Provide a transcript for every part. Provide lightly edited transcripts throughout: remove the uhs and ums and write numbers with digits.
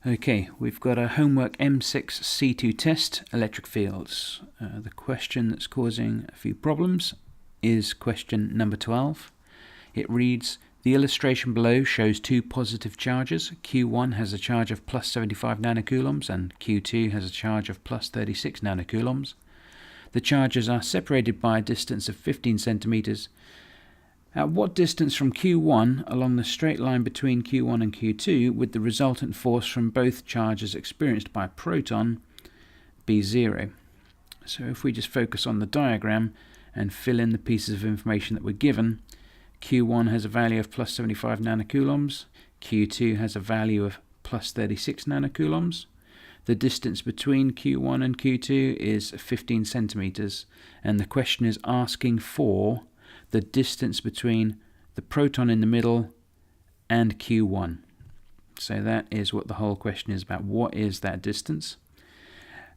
Okay, we've got a homework M6C2 test, electric fields. The question that's causing a few problems is question number 12. It reads, the illustration below shows two positive charges. Q1 has a charge of plus 75 nanocoulombs and Q2 has a charge of plus 36 nanocoulombs. The charges are separated by a distance of 15 centimeters. At what distance from Q1 along the straight line between Q1 and Q2 would the resultant force from both charges experienced by a proton be zero? So if we just focus on the diagram and fill in the pieces of information that we're given, Q1 has a value of plus 75 nanocoulombs, Q2 has a value of plus 36 nanocoulombs. The distance between Q1 and Q2 is 15 centimeters, and the question is asking for the distance between the proton in the middle and Q1. So that is what the whole question is about. What is that distance?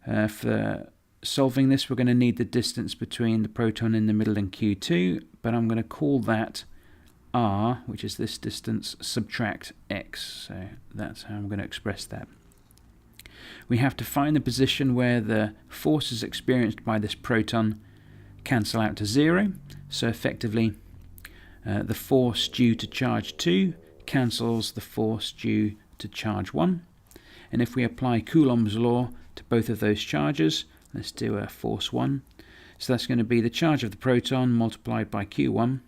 For solving this, we're going to need the distance between the proton in the middle and Q2, but I'm going to call that r, which is this distance, subtract x. So that's how I'm going to express that. We have to find the position where the forces experienced by this proton cancel out to zero. So effectively, the force due to charge 2 cancels the force due to charge 1. And if we apply Coulomb's law to both of those charges, let's do a force 1. So that's going to be the charge of the proton multiplied by Q1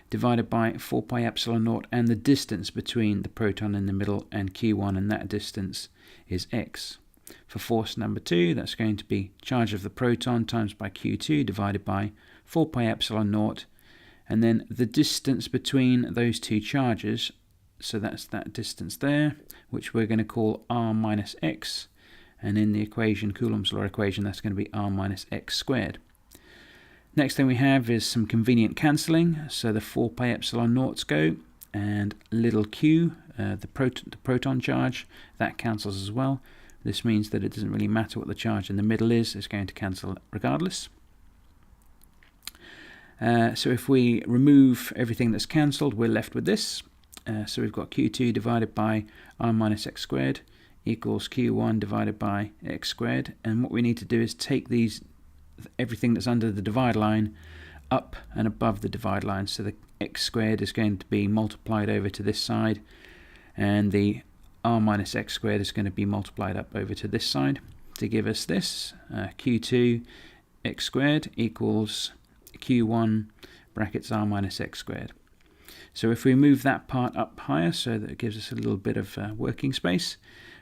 divided by 4 pi epsilon naught, and the distance between the proton in the middle and Q1, and that distance is x. For force number 2, that's going to be charge of the proton times by Q2 divided by 4 pi epsilon naught, and then the distance between those two charges, so that's that distance there, which we're going to call r minus x, and in the equation, Coulomb's law equation, that's going to be r minus x squared. Next thing we have is some convenient cancelling, so the 4 pi epsilon naughts go, and little q, the proton charge, that cancels as well. This means that it doesn't really matter what the charge in the middle is, it's going to cancel regardless. So if we remove everything that's cancelled, we're left with this. So we've got Q2 divided by r minus x squared equals Q1 divided by x squared. And what we need to do is take everything that's under the divide line up and above the divide line. So the x squared is going to be multiplied over to this side, and the r minus x squared is going to be multiplied up over to this side to give us this. Q2 x squared equals Q1 brackets r minus x squared. So if we move that part up higher so that it gives us a little bit of working space,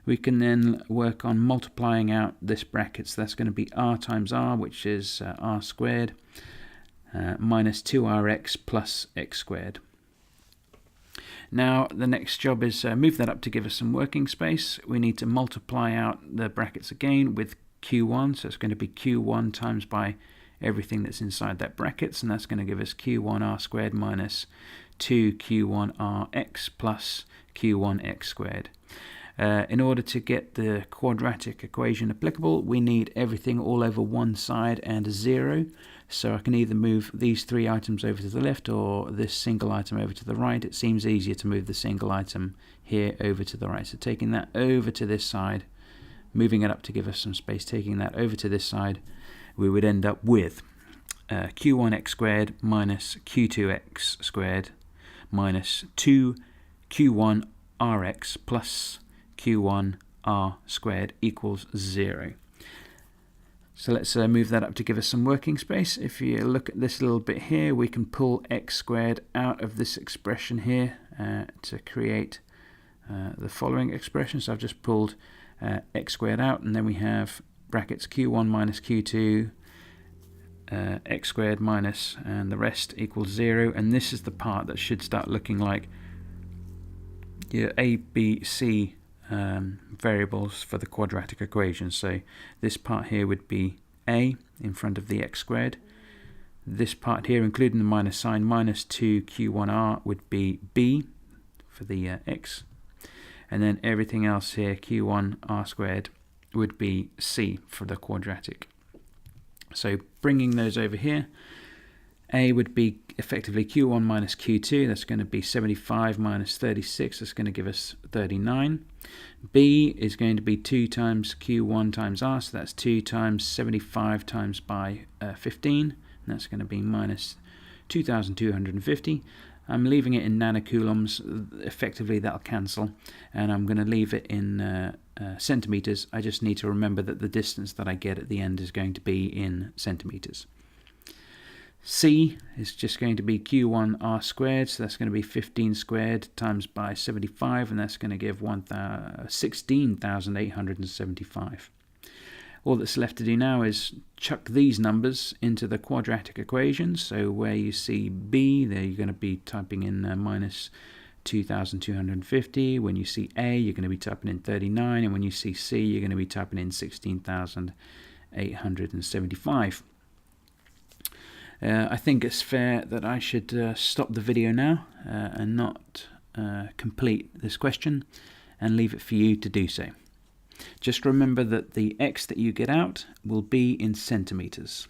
we can then work on multiplying out this bracket. So that's going to be r times r, which is r squared, minus 2rx plus x squared. Now the next job is move that up to give us some working space. We need to multiply out the brackets again with Q1, so it's going to be Q1 times by everything that's inside that brackets, and that's going to give us Q1r squared minus 2Q1rx plus Q1x squared. In order to get the quadratic equation applicable, we need everything all over one side and a 0. So I can either move these three items over to the left or this single item over to the right. It seems easier to move the single item here over to the right. So taking that over to this side, moving it up to give us some space, taking that over to this side, we would end up with Q1x squared minus Q2x squared minus 2Q1rx plus Q1r squared equals 0. So let's move that up to give us some working space. If you look at this little bit here, we can pull x squared out of this expression here to create the following expression. So I've just pulled x squared out, and then we have brackets Q1 minus Q2 x squared minus, and the rest equals 0. And this is the part that should start looking like your a, b, c variables for the quadratic equation. So this part here would be a in front of the x squared. This part here, including the minus sign, minus 2q1r, would be b for the x. And then everything else here, q1r squared, would be c for the quadratic. So bringing those over here, A would be effectively Q1 minus Q2, that's going to be 75 minus 36, that's going to give us 39. B is going to be 2 times Q1 times R, so that's 2 times 75 times by 15, and that's going to be minus 2,250. I'm leaving it in nanocoulombs, effectively that'll cancel, and I'm going to leave it in centimeters. I just need to remember that the distance that I get at the end is going to be in centimeters. C is just going to be Q1 R squared, so that's going to be 15 squared times by 75, and that's going to give 16,875. All that's left to do now is chuck these numbers into the quadratic equation. So where you see B, there you're going to be typing in minus 2,250. When you see A, you're going to be typing in 39, and when you see C, you're going to be typing in 16,875. I think it's fair that I should stop the video now and not complete this question and leave it for you to do so. Just remember that the x that you get out will be in centimeters.